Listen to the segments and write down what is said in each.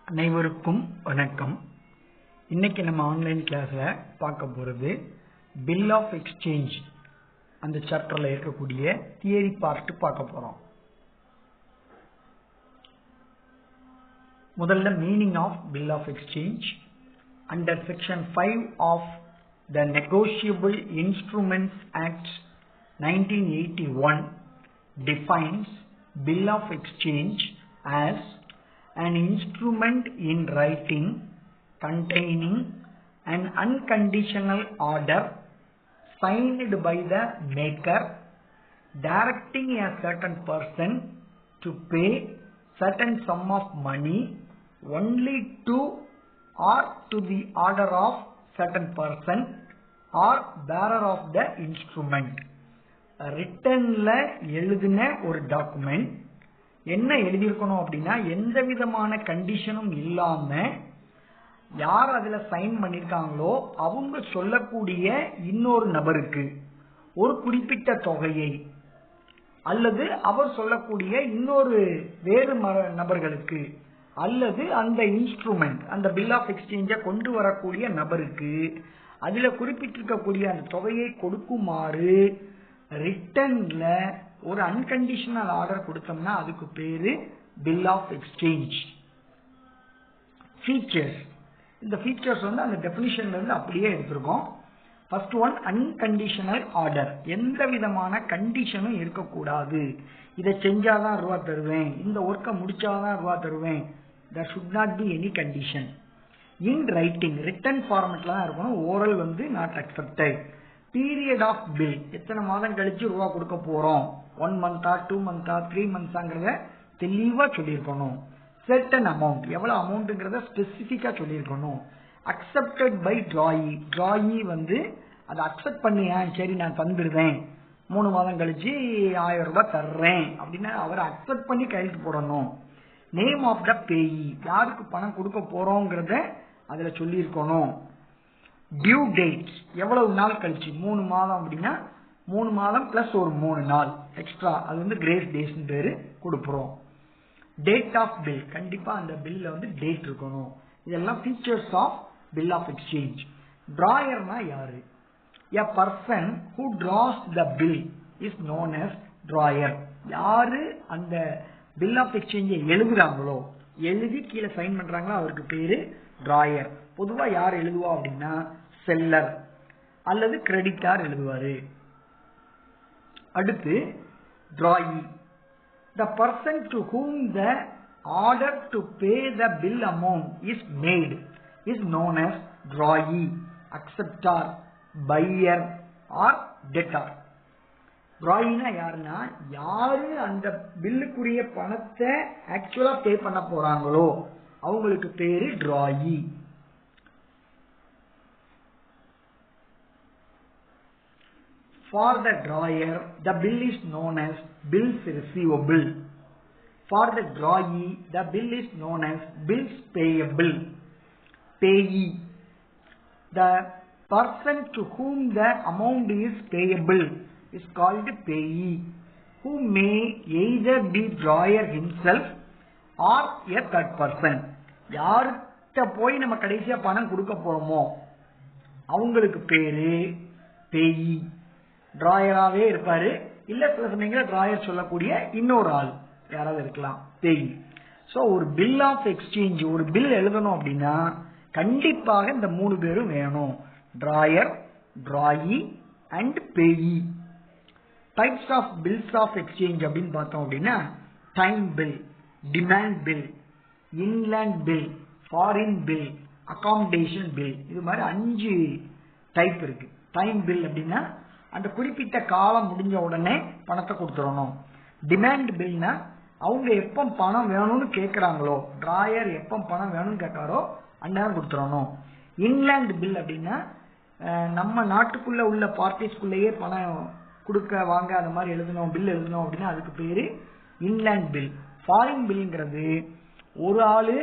அனைவருக்கும் வணக்கம். இன்னைக்கு நம்ம ஆன்லைன் கிளாஸ்ல பார்க்க போறது பில் ஆஃப் எக்ஸ்சேஞ்ச் அந்த சாப்டர்ல இருக்கக்கூடிய தியரி பார்ட் பார்க்க போறோம். முதல்ல meaning of bill of exchange. Under section 5 of the negotiable instruments act 1981 defines bill of exchange as an instrument in writing containing an unconditional order signed by the maker directing a certain person to pay certain sum of money only to or to the order of certain person or bearer of the instrument. ரிட்டன்ல எழுதின ஒரு document. என்ன எழுதியிருக்கணும் அப்படின்னா, எந்த விதமான கண்டிஷனும் இல்லாம யார் அதுல sign பண்ணிருக்காங்களோ அவங்க சொல்லக்கூடிய இன்னொரு நபருக்கு ஒரு குறிப்பிட்ட தொகையை அல்லது அவர் சொல்லக்கூடிய இன்னொரு வேறு நபர்களுக்கு அல்லது அந்த இன்ஸ்ட்ருமெண்ட் அந்த பில் ஆஃப் எக்ஸ்சேஞ்ச கொண்டு வரக்கூடிய நபருக்கு அதுல குறிப்பிட்டிருக்கக்கூடிய அந்த தொகையை கொடுக்குமாறு ரிட்டன்ல ஒரு அன்கண்டிஷனல் ஆர்டர் கொடுத்தோம்னா அதுக்கு பேரு பில் ஆஃப் எக்ஸ்சேஞ்ச். ஃபீச்சர்ஸ். இந்த ஃபீச்சர்ஸ் அந்த டெஃபினிஷன்ல இருந்து அப்படியே எடுத்திருக்கோம். First one, unconditional order. எந்த விதமான கண்டிஷனும் இருக்கக்கூடாது. இதை செஞ்சாதான் ரூபா தருவேன், இந்த ஒர்க்கை முடிச்சாதான் ரூபா தருவேன். there should not be any condition. in writing, written formatல தான் இருக்கணும். Oral not accepted. Period of bill, எத்தனை மாதம் கழிச்சு ரூபா கொடுக்க போறோம், 1 மந்த்தா 2 மந்த்தா 3 மந்த்ஸாங்கிறத தெளிவா சொல்லியிருக்கணும். செர்டன் அமௌண்ட், எவ்வளவு அமௌண்ட்ங்கிறத ஸ்பெசிபிக்கா சொல்லியிருக்கணும். அக்செப்டட் பை டிராயி, டிராயி அதை அக்செப்ட் பண்ணியா, சரி நான் தந்துடுவேன், 3 மாதம் கழிச்சு 1000 ரூபாய் தர்றேன் அப்படின்னு அவரை அக்செப்ட் பண்ணி கையெழுத்து போடணும். நேம் ஆஃப் த பேயி, யாருக்கு பணம் கொடுக்க போறோங்கிறத அதுல சொல்லியிருக்கணும். டியூ டேட், எவ்வளவு நாள் கழிச்சு, 3 மாதம் அப்படின்னா 3 மாதம் பிளஸ் ஒரு 3 நாள் எக்ஸ்ட்ரா, அது கிரேஸ் டேஸ் பேரு கொடுப்போம். டேட் ஆஃப் பில், கண்டிப்பா அந்த பில்ல டேட் இருக்கணும். இதெல்லாம் features of bill of exchange. டிராயர்னா யாரு? a person who draws the bill is known as drawer. யாரு அந்த பில் ஆஃப் எக்ஸ்சேஞ்ச் எழுதுறாங்களோ, எழுதி கீழே சைன் பண்றாங்களோ அவருக்கு பேரு டிராயர். பொதுவா யார் எழுதுவா அப்படின்னா செல்லர் அல்லது கிரெடிட்டார் எழுதுவாரு. அடுத்து drawee. The person to whom the order to pay the bill amount is made is known as drawee, acceptor, buyer or debtor. டிராயினா யாருன்னா, யாரு அந்த பில்லுக்குரிய பணத்தை ஆக்சுவலா பே பண்ண போறாங்களோ அவங்களுக்கு பேரு drawee. For the drawer, the bill is known as bills receivable. For the drawee, the bill is known as bills payable. Payee. The person to whom the amount is payable is called payee, who may either be drawer himself or a third person. யார்கிட்ட போய் நம்ம கடைசியா பணம் கொடுக்க போறோமோ அவங்களுக்கு பேரு பேயி. டிராயராவே இருப்பாரு, இல்ல சில சமயங்கள டிராயர் சொல்லக்கூடிய இன்னொரு ஆள் யாராவது இருக்கலாம், பேயி. சோ ஒரு பில் ஆஃப் எக்ஸ்சேஞ்ச், ஒரு பில் எழுதணும் அப்படின்னா கண்டிப்பாக இந்த 3 பேரும் வேணும், drawer, drawee and payee. Types of bills of exchange அப்படின்னு பார்த்தோம் அப்படின்னா time bill, demand bill, inland bill, foreign bill, accommodation bill. இது மாதிரி 5 டைப் இருக்கு. டைம் பில் அப்படின்னா அந்த குறிப்பிட்ட காலம் முடிஞ்ச உடனே பணத்தை கொடுத்துடணும். டிமாண்ட் பில்னா அவங்க எப்ப பணம் வேணும்னு கேட்கிறாங்களோ, டிராயர் எப்ப பணம் வேணும்னு கேட்காரோ அந்நேரம் கொடுத்துடணும். இன்லேண்ட் பில் அப்படின்னா நம்ம நாட்டுக்குள்ள உள்ள பார்ட்டிஸ்குள்ளேயே பணம் கொடுக்க வாங்க அந்த மாதிரி எழுதணும், பில் எழுதணும் அப்படின்னா அதுக்கு பேரு இன்லேண்ட் பில். ஃபாரின் பில்ங்கிறது ஒரு ஆளு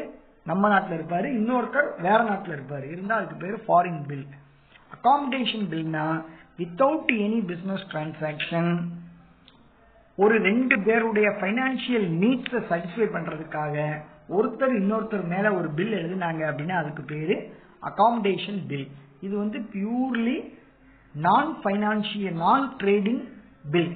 நம்ம நாட்டில் இருப்பாரு, இன்னொருத்தர் வேற நாட்டில் இருப்பாரு, இருந்தா அதுக்கு பேரு ஃபாரின் பில். அகாமடேஷன் பில்னா வித்தவுட் எனி பிசினஸ் டிரான்சாக்சன், ஒரு 2 பேருடைய பைனான்சியல் நீட்ஸை சாட்டிஸ்ஃபை பண்றதுக்காக ஒருத்தர் இன்னொருத்தர் மேல ஒரு பில் எழுதினாங்க அப்படின்னா அதுக்கு பேரு அகாமடேஷன் பில். இது வந்து பியூர்லி நான் ஃபைனான்சியல் நான் ட்ரேடிங் பில்.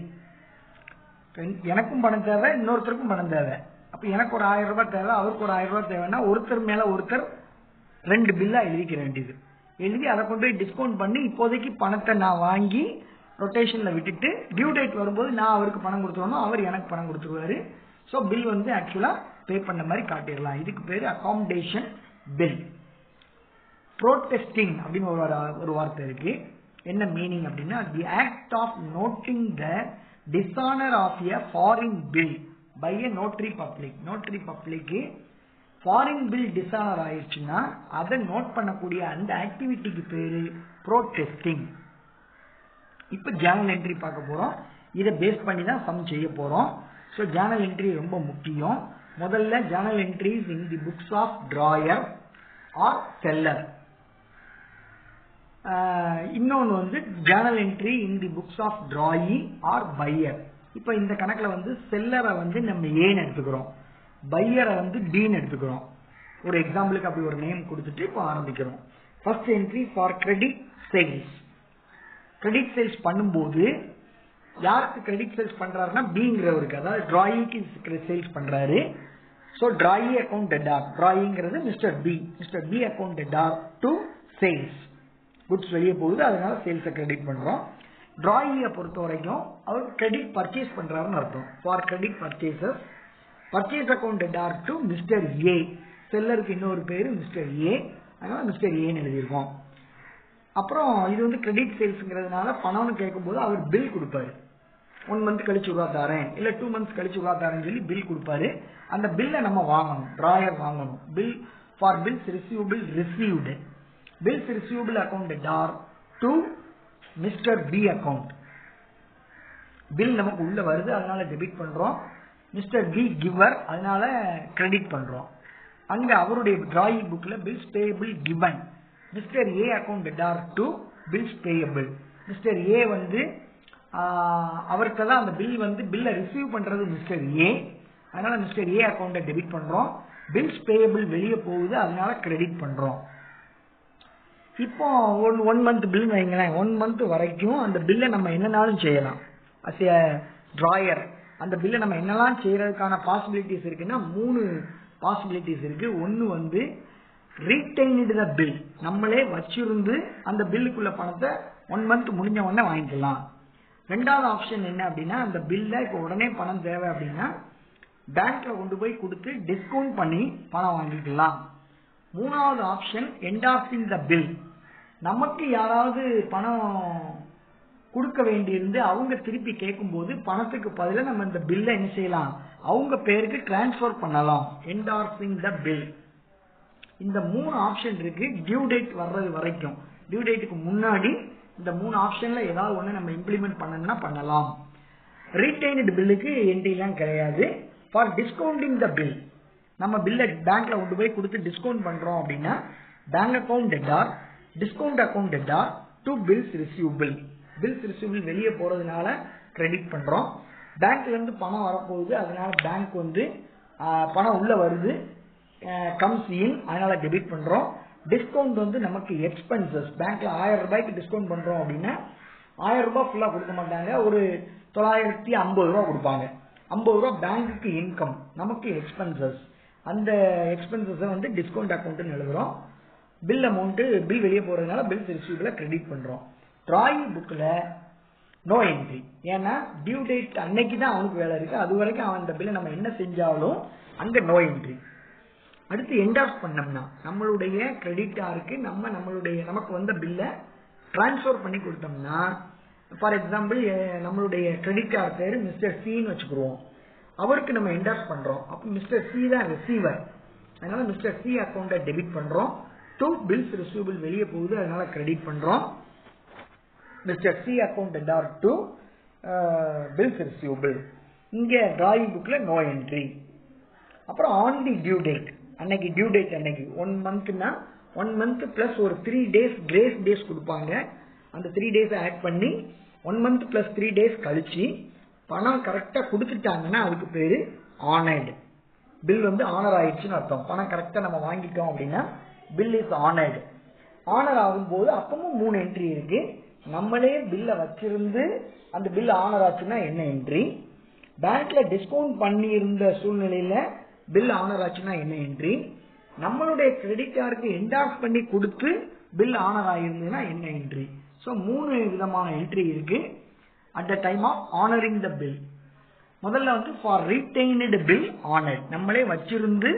எனக்கும் பணம் தேவை, இன்னொருத்தருக்கும் பணம் தேவை. அப்ப எனக்கு ஒரு 1000 ரூபாய் தேவை, அவருக்கு ஒரு 1000 ரூபாய் தேவைன்னா ஒருத்தர் மேல ஒருத்தர் 2 பில்லா எழுதிக்க வேண்டியது. எழுதி அதை கொண்டு போய் டிஸ்கவுண்ட் பண்ணி இப்போதைக்கு பணத்தை நான் வாங்கி ரொட்டேஷன்ல விட்டுட்டு டியூ டேட் வரும்போது நான் அவருக்கு பணம் கொடுத்துருவோம், அவர் எனக்கு பணம் கொடுத்துருவாரு. ஸோ பில் வந்து ஆக்சுவலா பே பண்ண மாதிரி காட்டிடலாம். இதுக்கு பேரு அகாமடேஷன் பில். ப்ரோட்டெஸ்டிங் அப்படின்னு ஒரு வார்த்தை இருக்கு. என்ன மீனிங் அப்படின்னா the act of noting the dishonour of a foreign bill by a notary public. Notary பப்ளிக்கு ஃபாரின் பில் டிஸ்ஆனர் ஆயிடுச்சுன்னா அதை நோட் பண்ணக்கூடிய அந்த ஆக்டிவிட்டிக்கு பேரு ப்ரோட்டெஸ்டிங். இப்ப ஜேர்னல் என்ட்ரி பார்க்க போறோம். இதை பேஸ் பண்ணி தான் சம் செய்ய போறோம். ஸோ ஜேர்னல் என்ட்ரி ரொம்ப முக்கியம். முதல்ல journal entries in the books of drawer or seller. இன்னொன்று வந்து journal entry in the books of drawee or buyer. இப்ப இந்த கணக்குல வந்து செல்லரை வந்து நம்ம ஏன்னு எடுத்துக்கிறோம், பையரை வந்து பின்னு எடுத்துக்கிறோம். ஒரு எக்ஸாம்பிளுக்கு அப்படி ஒரு நேம் கொடுத்துட்டு இப்போ ஆரம்பிக்கிறோம். First entry for credit sales. Credit sales பண்ணும்போது யாருக்கு கிரெடிட் சேல்ஸ் பண்றாருன்னா பிங்கிறவருக்கு, அதாவது டிராயிக்கு சேல்ஸ் பண்றாரு. ஸோ டிராயி அக்கௌண்ட் டெடார், டிராயிங்கிறது mister B, mister B account debtor to sales. Goods வெளியே போகுது, அதனால சேல்ஸை கிரெடிட் பண்றோம். டிராயியை பொறுத்த வரைக்கும் அவர் கிரெடிட் பர்ச்சேஸ் பண்றாருன்னு அர்த்தம். For credit purchases purchase account debtor to mister A. செல்லருக்கு இன்னொரு பேரு மிஸ்டர் ஏ, அதனால மிஸ்டர் ஏன்னு எழுதியிருக்கோம். அப்புறம் இது வந்து கிரெடிட் சேல்ஸ்ங்கிறதுனால பணம்னு கேட்கும்போது அவர் பில் கொடுப்பாரு. 1 மந்த் கழிச்சு ரூபா தரேன், இல்ல 2 மந்த்ஸ் கழிச்சு ரூபா தரேன்னு சொல்லி பில் கொடுப்பாரு. அந்த பில்லை நம்ம வாங்கணும், டிராயர் வாங்கணும். Bill for bills receivable received. Bills receivable account debtor to mister B account. Bill நமக்கு உள்ள வருது, அதனால டெபிட் பண்றோம். மிஸ்டர் பி கிவர், அதனால கிரெடிட் பண்றோம். அங்க அவருடைய டிராயிங் புக்ல bills payable given. Mister A account debtor to bills payable. Mister A வந்து அவருக்கு தான் அந்த பில் வந்து பில்லை ரிசீவ் பண்றது மிஸ்டர் ஏ, அதனால மிஸ்டர் ஏ அக்கௌண்ட்டை டெபிட் பண்றோம். பில்ஸ் பேயபிள் வெளியே போகுது, அதனால கிரெடிட் பண்றோம். இப்போ 1 மந்த் பில் வைங்களேன், 1 மந்த் வரைக்கும் அந்த பில்லை நம்ம என்னன்னாலும் செய்யலாம். அஸ் எ டிராயர் அந்த பில்லை நம்ம என்னெல்லாம் செய்யறதுக்கான பாசிபிலிட்டிஸ் இருக்குன்னா 3 பாசிபிலிட்டிஸ் இருக்கு. ஒன்னு வந்து ரீடைன்டு த பில், நம்மளே வச்சிருந்து அந்த பில்லுக்குள்ள பணத்தை 1 மந்த் முடிஞ்ச உடனே வாங்கிக்கலாம். ரெண்டாவது ஆப்ஷன் என்ன அப்படின்னா அந்த பில்ல இப்போ உடனே பணம் தேவை அப்படின்னா பேங்க்ல கொண்டு போய் கொடுத்து டிஸ்கவுண்ட் பண்ணி பணம் வாங்கிக்கலாம். மூணாவது ஆப்ஷன் என்டார்சிங் த பில். நமக்கு யாராவது பணம் கொடுக்க வேண்டியிருந்து அவங்க திருப்பி கேட்கும் போது பணத்துக்கு பதிலாக நம்ம இந்த பில்லை என்ன செய்யலாம், அவங்க பேருக்கு டிரான்ஸ்பர் பண்ணலாம். என்டார்சிங் த பில். இந்த 3 ஆப்ஷன் இருக்கு டியூ டேட் வர்றது வரைக்கும். டியூ டேட்டுக்கு முன்னாடி இந்த 3 ஆப்ஷன்ல ஏதாவது ஒண்ணு நம்ம இம்ப்ளிமெண்ட் பண்ணணும்னா பண்ணலாம். ரீடைன்டு பில்லுக்கு என்ட்ரி எல்லாம் கிடையாது. ஃபார் டிஸ்கவுண்டிங் த பில், நம்ம பில்லை பேங்க்ல கொண்டு போய் கொடுத்து டிஸ்கவுண்ட் பண்றோம் அப்படின்னா bank account debtor discount account debtor to bills receivable. Bills receivable வெளியே போறதுனால கிரெடிட் பண்றோம். பேங்க்ல இருந்து பணம் வரப்போகுது, அதனால பேங்க் வந்து பணம் உள்ள வருது, கம்ஸ் இன், அதனால டெபிட் பண்றோம். டிஸ்கவுண்ட் வந்து நமக்கு எக்ஸ்பென்சஸ். பேங்க்ல 1000 ரூபாய்க்கு டிஸ்கவுண்ட் பண்றோம் அப்படின்னா 1000 ரூபாய் ஃபுல்லா கொடுக்க மாட்டாங்க, ஒரு 950 ரூபாய் கொடுப்பாங்க. 50 ரூபாய் பேங்க்குக்கு இன்கம், நமக்கு எக்ஸ்பென்சஸ். அந்த எக்ஸ்பென்சஸ் வந்து டிஸ்கவுண்ட் அக்கௌண்ட் எழுதுறோம். பில் அமௌண்ட் பில் வெளியே போறதுனால பில்ஸ் ரிசீவ்ல கிரெடிட் பண்றோம். டிராயிங் புக்ல நோ என்ட்ரி, ஏன்னா டியூ டேட் அன்னைக்கு தான் அவனுக்கு வேலை இருக்கு, அது வரைக்கும் அவன் இந்த பில்லை நம்ம என்ன செஞ்சாலும் அங்க நோ என்ட்ரி. அடுத்து என்டார்ஸ் பண்ணோம்னா நம்மளுடைய கிரெடிட்டாருக்கு நமக்கு வந்த பில்லை டிரான்ஸ்பர் பண்ணி கொடுத்தோம்னா, ஃபார் எக்ஸாம்பிள் நம்மளுடைய கிரெடிட்டார் பேரு மிஸ்டர் சின்னு வச்சுக்கிறோம். அவருக்கு நம்ம என்டார்ஸ் பண்றோம். அப்ப மிஸ்டர் சி தான் ரிசீவர், அதனால மிஸ்டர் சி அக்கௌண்ட்டை டெபிட் பண்றோம். டு பில்ஸ் ரிசீவபிள் வெளியே போகுது, அதனால கிரெடிட் பண்றோம். Mister C account debtor to bills receivable. இங்க டிராயிங் புக்ல நோ என்ட்ரி. அப்புறம் ஆன் தி டியூ டேட், அன்னைக்கு டியூ டேட் அன்னைக்கு 1 மந்த்னா 1 மந்த் பிளஸ் ஒரு 3 டேஸ் கிரேஸ் டேஸ் கொடுப்பாங்க. அந்த 3 டேஸ் ஆட் பண்ணி 1 மந்த் பிளஸ் 3 டேஸ் கழிச்சு பணம் கரெக்டா கொடுத்துட்டாங்கன்னா அதுக்கு பேரு ஆனர்டு. பில் வந்து ஆனர் ஆயிடுச்சுன்னு அர்த்தம். பணம் கரெக்டா நம்ம வாங்கிட்டோம் அப்படின்னா பில் இஸ் ஆனர்டு. ஆனர் ஆகும்போது அப்பவும் 3 என்ட்ரி இருக்கு. நம்மளே பில்ல வச்சிருந்து அந்த பில் ஆனர் ஆச்சுன்னா என்ன என்ட்ரி, பேங்க்ல டிஸ்கவுண்ட் பண்ணி இருந்த சூழ்நிலையில பில் ஆனர் ஆச்சுன்னா என்ன என்ட்ரி, நம்மளுடைய கிரெடிட் கார்டுக்கு என்டார்ஸ் பண்ணி கொடுத்து பில் ஆனர் ஆயிருந்ததுன்னா என்ன என்ட்ரி. ஸோ 3 விதமான என்ட்ரி இருக்கு at the time of honouring the bill. முதல்ல வந்து ஃபார் ரீடைன்டு பில் ஆனர்ட், நம்மளே வச்சிருந்து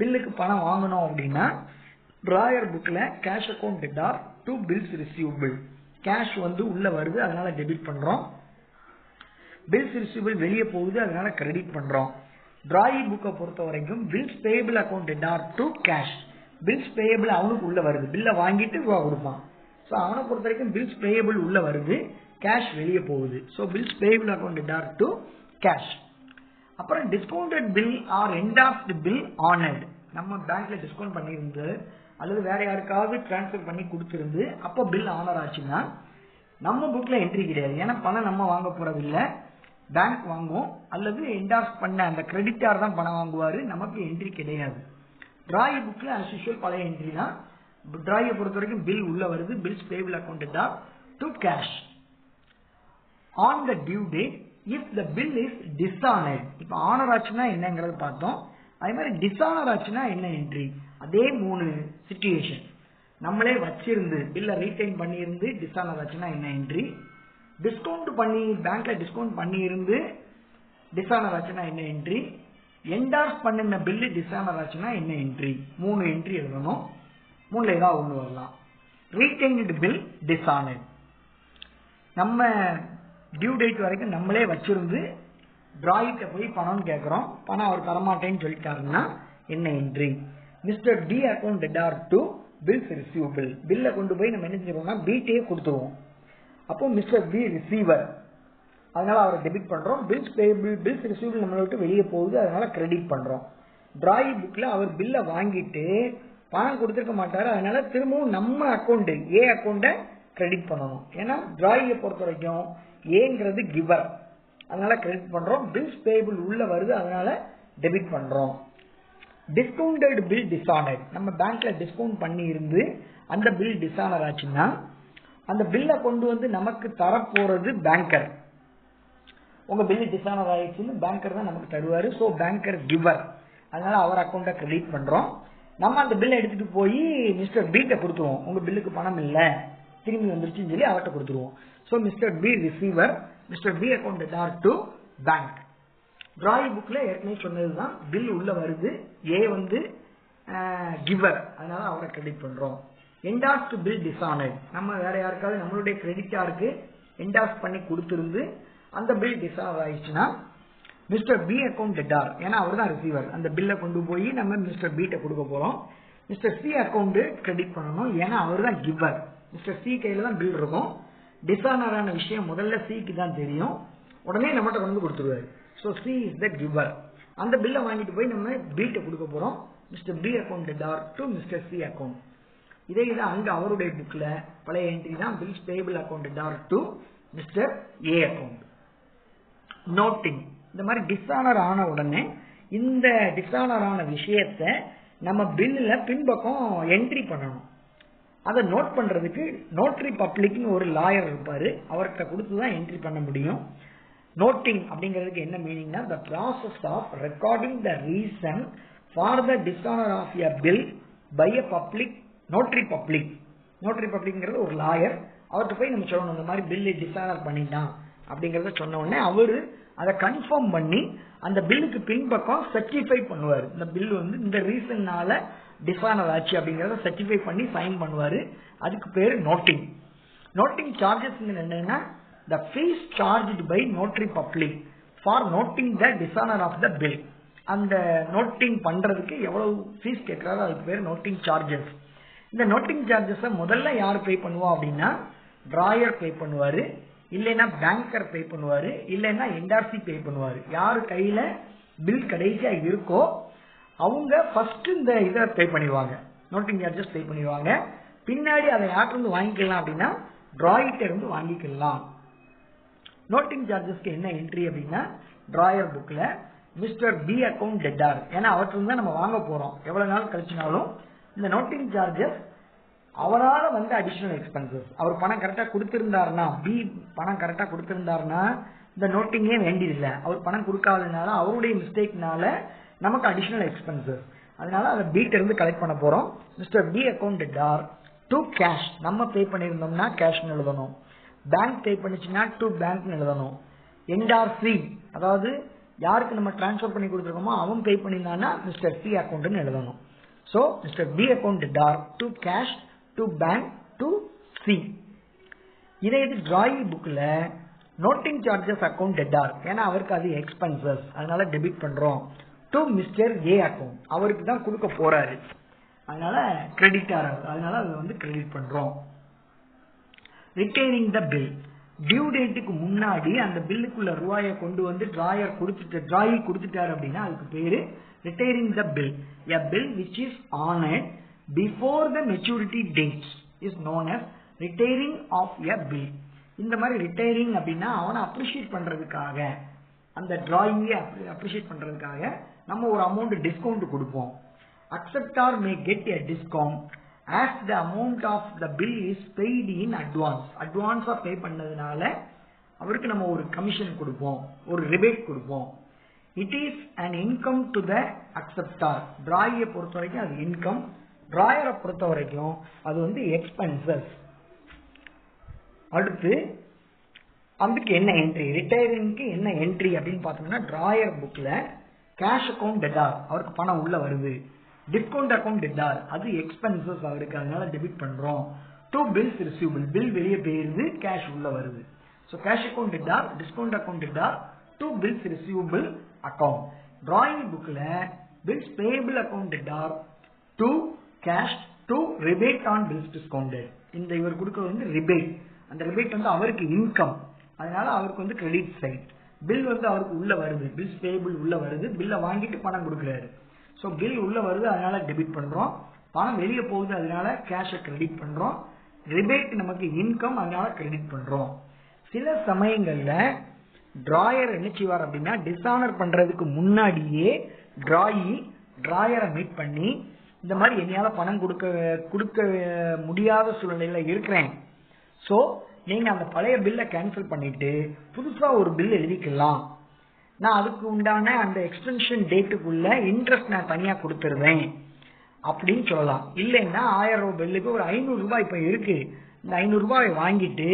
பில்லுக்கு பணம் வாங்கணும் அப்படின்னா டிராயர் புக்ல cash account debtor to bills receivable, cash வந்து உள்ள வருது அதனால டெபிட் பண்றோம், பில்ஸ் ரிசீவபிள் வெளியே போகுது அதனால கிரெடிட் பண்றோம். டிராயி புக்கை பொறுத்த வரைக்கும் bills payable account debtor to cash, bills payable அவனுக்கு உள்ள வருது, பில்லை வாங்கிட்டு ரூபா கொடுப்பான். ஸோ அவனை பொறுத்த வரைக்கும் பில்ஸ் பேயபிள் உள்ள வருது, கேஷ் வெளியே போகுது. So bills payable account debtor to cash. அப்புறம் discounted bill or endorsed bill honoured, நம்ம பேங்க்ல டிஸ்கவுண்ட் பண்ணியிருந்து அல்லது வேற யாருக்காவது டிரான்ஸ்ஃபர் பண்ணி கொடுத்துருந்து அப்போ பில் ஆனர் ஆச்சுன்னா நம்ம புக்ல என்ட்ரி கிடையாது. ஏன்னா பணம் நம்ம வாங்க போறது இல்லை, பேங்க் வாங்குவோம் அல்லது என்டார்ஸ் பண்ண அந்த கிரெடிட்டார் தான் பணம் வாங்குவாரு, நமக்கு என்ட்ரி கிடையாது. டிராயி புக்ல as usual பழைய என்ட்ரி தான். டிராயை பொறுத்த வரைக்கும் பில் உள்ள வருது, bills payable account debtor to cash. On the due date if the bill is dishonoured, இப்போ ஆனர் ஆச்சுன்னா என்னங்கிறது பார்த்தோம். அதே மாதிரி டிஸ்ஆனர் ஆச்சுன்னா என்ன என்ட்ரி, அதே 3 சிச்சுவேஷன். நம்மளே வச்சிருந்து பில்ல ரீடைன் பண்ணி இருந்து டிஸ்ஆனர் ஆச்சுன்னா என்ன என்ட்ரி, டிஸ்கவுண்ட் பண்ணி பேங்க்ல டிஸ்கவுண்ட் பண்ணி இருந்து டிஸ்ஆனர் ஆச்சுன்னா என்ன என்ட்ரி, என்டார்ஸ் பண்ணின பில்லு டிஸ்ஆனர் ஆச்சுன்னா என்ன என்ட்ரி. 3 என்ட்ரி எழுதணும், 3ல ஏதாவது ஒன்று வரலாம். ரீடைன்டு பில் டிஸ்ஆனர்ட், நம்ம டியூ டேட் வரைக்கும் நம்மளே வச்சிருந்து டிராயிட்ட போய் பணம் கேட்கிறோம், பணம் அவர் தரமாட்டேன்னு சொல்லிட்டாருன்னா என்ன entry. Mister D account debtor to bills receivable, பில்லை கொண்டு போய் நம்ம என்ன செய்வோம்னா பிடே கொடுத்துருவோம். அப்போ மிஸ்டர் பி ரிசீவர், அதனால அவரை டெபிட் பண்றோம். பில்ஸ் பேயபிள் பில்ஸ் ரிசீவபிள் நம்மளை விட்டு வெளியே போகுது அதனால கிரெடிட் பண்றோம். டிராயி புக்ல அவர் பில்லை வாங்கிட்டு பணம் கொடுத்துருக்க மாட்டாரு, அதனால திரும்பவும் நம்ம அக்கௌண்ட் ஏ அக்கௌண்ட்டை கிரெடிட் பண்ணணும். ஏன்னா டிராயியை பொறுத்த வரைக்கும் ஏங்கிறது கிவர், அதனால கிரெடிட் பண்றோம். பில்ஸ் பேயபிள் உள்ள வருது அதனால டெபிட் பண்றோம். டிஸ்கவுண்டட் பில் டிஸ்ஆனர்ட், நம்ம பேங்க்ல டிஸ்கவுண்ட் பண்ணி இருந்து அந்த பில் டிஸ்ஆனர் ஆச்சுன்னா அந்த பில்லை கொண்டு வந்து நமக்கு தரப்போறது பேங்கர். உங்க பில்லு டிஸ்ஆனர் ஆயிடுச்சுன்னு பேங்கர் தான் நமக்கு தருவாரு. ஸோ பேங்கர் கிவர், அதனால அவர் அக்கௌண்ட்டை கிரெடிட் பண்றோம். நம்ம அந்த பில்லை எடுத்துட்டு போய் மிஸ்டர் பீட்ட கொடுத்துருவோம், உங்க பில்லுக்கு பணம் இல்லை திரும்பி வந்துருச்சுன்னு சொல்லி அவர்கிட்ட கொடுத்துருவோம். So mister B receiver, mister B account debtor to bank. Drawee புக்ல ஏற்கனவே சொன்னதுதான், பில் உள்ள வருது, ஏ வந்து கிவர் அதனால அவரை கிரெடிட் பண்றோம். என்டார்ஸ்டு பில் டிஸ்ஆனர்ட், நம்ம வேற யாருக்காவது நம்மளுடைய கிரெடிட் கார்டுக்கு என்டார்ஸ் பண்ணி கொடுத்திருந்து அந்த பில் டிஸ்ஆனர் ஆயிடுச்சுன்னா மிஸ்டர் பி அக்கௌண்ட் டெட்டார், ஏன்னா அவர் தான் ரிசீவர், அந்த பில்லை கொண்டு போய் நம்ம மிஸ்டர் பி கொடுக்க போறோம். மிஸ்டர் சி அக்கௌண்ட் கிரெடிட் பண்ணணும், ஏன்னா அவர் தான் கிவர். மிஸ்டர் சி கையில தான் பில் இருக்கும். டிஸ்ஆனரான விஷயம் முதல்ல சிக்கு தான் தெரியும், உடனே நம்மகிட்ட வந்து கொடுத்துருவாரு. So C is the giver. அந்த பில்லை வாங்கிட்டு போய் நம்ம பீட்ட கொடுக்க போறோம். Mister B account debtor to mister C account. இதே இது அங்க அவருடைய புக்ல பழைய என்ட்ரி தான், bills payable account debtor to mister A account. Noting, இந்த மாதிரி டிஸ்ஆனர் ஆன உடனே இந்த டிஸ்ஆனர் ஆன விஷயத்தை நம்ம பில்லுல பின்பக்கம் என்ட்ரி பண்ணணும். அதை நோட் பண்றதுக்கு நோட்டரி பப்ளிக்னு ஒரு லாயர் இருப்பாரு, அவர்கிட்ட கொடுத்துதான் என்ட்ரி பண்ண முடியும். நோட்டிங் அப்படிங்கிறதுக்கு என்ன மீனிங்னா, the process of recording the reason for the dishonor of a bill by a public notary public. Notary பப்ளிக்ங்கிறது ஒரு லாயர், அவர்கிட்ட போய் நம்ம சொல்லணும் இந்த மாதிரி பில்லு டிஸ்ஆனர் பண்ணிட்டான் அப்படிங்கறத சொன்ன உடனே அவரு அதை கன்ஃபார்ம் பண்ணி அந்த பில்லுக்கு பின்பக்கம் சர்டிஃபை பண்ணுவாரு. இந்த பில் வந்து இந்த ரீசன்னால டிஸ்ஆனர் ஆச்சு அப்படிங்கறத சர்டிஃபை பண்ணி சைன் பண்ணுவாரு. அதுக்கு பேரு நோட்டிங். நோட்டிங் சார்ஜஸ் என்னன்னா, the fees charged by notary public for noting the dishonor of the bill. அந்த நோட்டிங் பண்றதுக்கு எவ்வளவு ஃபீஸ் கேட்கறாரோ அதுக்கு பேர் நோட்டிங் சார்ஜஸ். இந்த நோட்டிங் சார்ஜஸ் முதல்ல யார் பே பண்ணுவா அப்படின்னா டிராயர் பே பண்ணுவாரு, இல்லைன்னா பேங்கர் பே பண்ணுவாரு, இல்லைன்னா என்ஆர்சி பே பண்ணுவாரு. யாரு கையில பில் கடைசியா இருக்கோ அவங்க ஃபர்ஸ்ட் இந்த இதை பே பண்ணிடுவாங்க, நோட்டிங் சார்ஜஸ் பே பண்ணிடுவாங்க. பின்னாடி அதை யார்கிட்ட இருந்து வாங்கிக்கலாம் அப்படின்னா டிராயிட்ட இருந்து வாங்கிக்கலாம். நோட்டிங் சார்ஜஸ்க்கு என்ன என்ட்ரி அப்படின்னா, டிராயர் புக்ல மிஸ்டர் பி அக்கௌண்ட் டெட்டார். ஏன்னா அவற்றிலிருந்து தான் நம்ம வாங்க போறோம். எவ்வளவு நாள் கழிச்சினாலும் இந்த நோட்டிங் சார்ஜஸ் அவரால் வந்து அடிஷனல் எக்ஸ்பென்சஸ். அவர் பணம் கரெக்டா கொடுத்திருந்தாருன்னா, பி பணம் கரெக்டா கொடுத்திருந்தாருன்னா இந்த நோட்டிங்கே வேண்டியதில்லை. அவர் பணம் கொடுக்காததுனால அவருடைய மிஸ்டேக்னால நமக்கு அடிஷனல் எக்ஸ்பென்சஸ். அதனால அதை பீட் இருந்து கலெக்ட் பண்ண போறோம். Mister B account debtor to cash. நம்ம பே பண்ணியிருந்தோம்னா கேஷ்னு எழுதணும். பேங்க் பே பண்ணிச்சுன்னா டு பேங்க்னு எழுதணும். என்ஆர்சி அதாவது யாருக்கு நம்ம டிரான்ஸ்ஃபர் பண்ணி கொடுத்துருக்கோமோ அவன் பே பண்ணியிருந்தான்னா மிஸ்டர் சி அக்கௌண்ட்னு எழுதணும். So mister B account debtor to cash to bank to C. இதே இது டிராயிங் புக்கில் நோட்டிங் சார்ஜஸ் அக்கௌண்ட் டெட்டார். ஏன்னா அவருக்கு அது எக்ஸ்பென்சஸ், அதனால டெபிட் பண்றோம். டு மிஸ்டர் ஏ அக்கௌண்ட், அவருக்கு தான் கொடுக்க போறாரு, அதனால கிரெடிட் ஆறாது, அதனால அதை வந்து கிரெடிட் பண்றோம். Retaining the bill. டியூ டேட்டுக்கு முன்னாடி அந்த பில்லுக்குள்ள ரூபாயை கொண்டு வந்து டிராயி கொடுத்துட்டாரு அப்படின்னா அதுக்கு பேரு retaining the bill. A bill which is honoured before the maturity date is known as retaining of a bill. இந்த மாதிரி ரிட்டைனிங் அப்படின்னா அவனை அப்ரிஷியேட் பண்றதுக்காக, அந்த டிராயிங்கை அப்ரிஷியேட் பண்றதுக்காக நம்ம ஒரு அமௌண்ட் டிஸ்கவுண்ட் கொடுப்போம். Acceptor May get a discount as the amount of the bill is paid in advance. அட்வான்ஸா பே பண்ணதுனால அவருக்கு நம்ம ஒரு கமிஷன் கொடுப்போம், ஒரு ரிபேட் கொடுப்போம். It is an income to the acceptor. டிராயை பொறுத்த வரைக்கும் அது இன்கம், டிராயரை பொறுத்த வரைக்கும் அது வந்து எக்ஸ்பென்சஸ். அடுத்து அதுக்கு என்ன என்ட்ரி, ரிட்டையரிங்க்கு என்ன என்ட்ரி அப்படின்னு பார்த்தோம்னா டிராயர் புக்ல கேஷ் அக்கௌண்ட் டெட்டார், அவருக்கு பணம் உள்ள வருது. டிஸ்கவுண்ட் அக்கௌண்ட் டெட்டார், அது எக்ஸ்பென்சஸ் அவருக்கு, அதனால டெபிட் பண்றோம். டு பில்ஸ் ரிசீவபிள், பில் வெளியே போயிருது, கேஷ் உள்ள வருது. So cash account debtor, discount account debtor, to bills receivable account. டிராயிங் புக்ல bills payable account debtor, to cash, to rebate on bills discounted. இந்த இவர் கொடுக்கறது வந்து ரிபேட், அந்த ரிபேட் வந்து அவருக்கு இன்கம், அதனால அவருக்கு வந்து கிரெடிட் சைட். பில் வந்து அவருக்கு உள்ள வருது, பில்ஸ் பேயபிள் உள்ள வருது, பில்லை வாங்கிட்டு பணம் கொடுக்குறாரு. ஸோ பில் உள்ள வருது, அதனால டெபிட் பண்றோம். பணம் வெளியே போகுது, அதனால கேஷை கிரெடிட் பண்றோம். ரிபேட் நமக்கு இன்கம், அதனால கிரெடிட் பண்றோம். சில சமயங்கள்ல டிராயர் என்ன செய்வார் அப்படின்னா டிஸ்ஆனர் பண்றதுக்கு முன்னாடியே டிராயரை மீட் பண்ணி இந்த மாதிரி என்னால பணம் கொடுக்க முடியாத சூழ்நிலையில இருக்கிறேன், ஸோ நீங்க அந்த பழைய பில்லை கேன்சல் பண்ணிட்டு புதுசா ஒரு பில் எழுதிக்கலாம், நான் அதுக்கு உண்டான அந்த எக்ஸ்டென்ஷன் டேட்டுக்குள்ள இன்ட்ரெஸ்ட் நான் தனியா கொடுத்துருவேன் அப்படின்னு சொல்லலாம். இல்லைன்னா 1000 ரூபாய் பில்லுக்கு ஒரு 500 ரூபாய் இப்ப இருக்கு, இந்த 500 ரூபாய் வாங்கிட்டு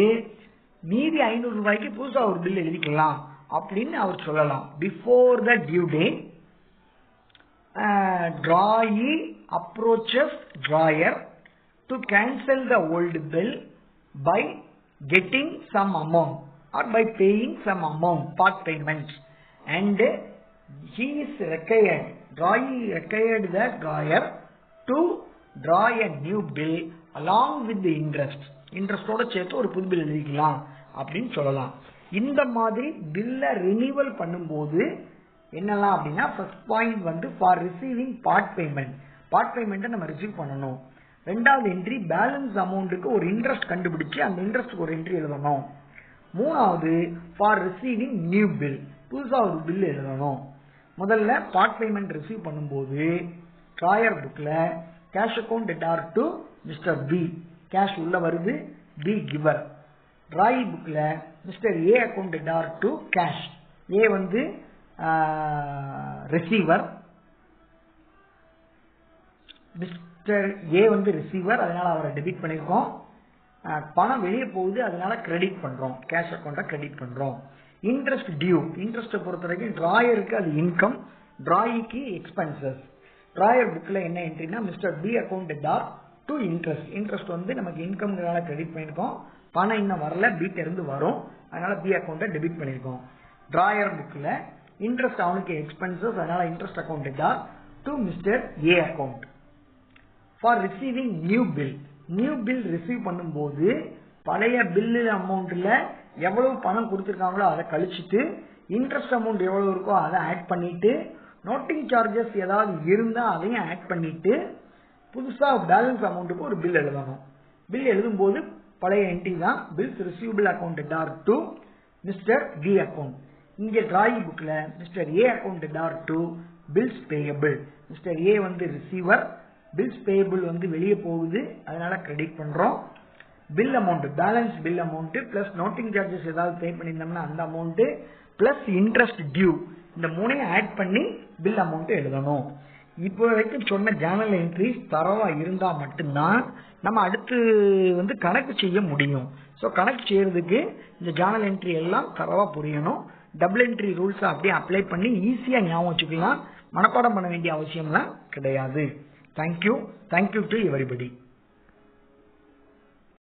மீதி 500 ரூபாய்க்கு புதுசா ஒரு பில் எழுதிக்கலாம் அப்படின்னு அவர் சொல்லலாம். Before the due date drawee approaches drawer to cancel the old bill by getting some amount or by paying some amount, part payment, and he is required, drawee required the drawer to draw a new bill along with the interest. இன்ட்ரெஸ்டோட சேர்த்து ஒரு புது bill எழுதிக்கலாம் அப்படின்னு சொல்லலாம். இந்த மாதிரி பில்ல renewal பண்ணும்போது என்னலாம் அப்படின்னா ஃபர்ஸ்ட் பாயிண்ட் வந்து for receiving part payment, part பேமெண்ட்டை நம்ம ரிசீவ் பண்ணணும். ரெண்டாவது என்ட்ரி பேலன்ஸ் அமௌண்ட்டுக்கு ஒரு இன்ட்ரெஸ்ட் கண்டுபிடிச்சு அந்த இன்ட்ரெஸ்ட்க்கு ஒரு என்ட்ரி எழுதணும். மூணாவது ஃபார் ரிசீவிங் நியூ பில், புதுசா ஒரு பில் எழுதணும். முதல்ல பார்ட் பேமெண்ட் ரிசீவ் பண்ணும்போது டிராயர் புக்ல cash account debtor to mister B, cash உள்ள வருது, பி கிவர். டிராயி புக்ல mister A account debtor to cash, A வந்து ரிசீவர், ஏ வந்து ரிசீவர், அதனால அவரை டெபிட் பண்ணிருக்கோம். பணம் வெளியே போகுது, அதனால கிரெடிட் பண்றோம், கேஷ் அக்கௌண்ட்டை கிரெடிட் பண்றோம். இன்ட்ரெஸ்ட் டியூ, இன்ட்ரெஸ்ட்டை பொறுத்த வரைக்கும் டிராயருக்கு அது இன்கம், டிராயிக்கு எக்ஸ்பென்சஸ். டிராயர் புக்ல என்ன என்ட்ரினா mister B account debtor to interest, interest வந்து நமக்கு இன்கம்னால கிரெடிட் பண்ணிருக்கோம், பணம் இன்னும் வரல, பீட் இருந்து வரும், அதனால பி அக்கௌண்ட்டை டெபிட் பண்ணிருக்கோம். டிராயர் புக்ல இன்ட்ரெஸ்ட் அவனுக்கு எக்ஸ்பென்சஸ், அதனால interest account debtor to mister A account. For receiving new bill, new bill receive பண்ணும்போது பழைய பில்லு அமௌண்ட்ல எவ்வளவு பணம் கொடுத்துருக்காங்களோ அதை கழிச்சுட்டு இன்ட்ரெஸ்ட் அமௌண்ட் எவ்வளவு இருக்கோ அதை ஆட் பண்ணிட்டு நோட்டிங் சார்ஜஸ் ஏதாவது இருந்தா அதையும் ஆட் பண்ணிட்டு புதுசா பேலன்ஸ் அமௌண்ட்டுக்கு ஒரு பில் எழுதணும். பில் எழுதும் போது பழைய என்ட்ரி தான் bills receivable account debtor to mister D account. இங்க டிராயிங் புக்ல mister A account debtor to bills payable. Mister A வந்து ரிசீவர், பில்ஸ் பேயபிள் வந்து வெளியே போகுது, அதனால கிரெடிட் பண்றோம். Bill amount, balance bill amount plus noting charges ஏதாவது பே பண்ணியிருந்தோம்னா அந்த அமௌண்ட் பிளஸ் இன்ட்ரெஸ்ட் டியூ, இந்த மூணையும் ஆட் பண்ணி பில் அமௌண்ட் எழுதணும். இப்போ வரைக்கும் சொன்ன ஜேர்னல் என்ட்ரிஸ் தரவா இருந்தா மட்டும்தான் நம்ம அடுத்து வந்து கணக்கு செய்ய முடியும். ஸோ கணக்கு செய்யறதுக்கு இந்த ஜேர்னல் என்ட்ரி எல்லாம் தரவா புரியணும். டபுள் என்ட்ரி ரூல்ஸ் அப்படியே அப்ளை பண்ணி ஈஸியா ஞாபகம் வச்சுக்கலாம். மனப்பாடம் பண்ண வேண்டிய அவசியம்லாம் கிடையாது. Thank you to everybody.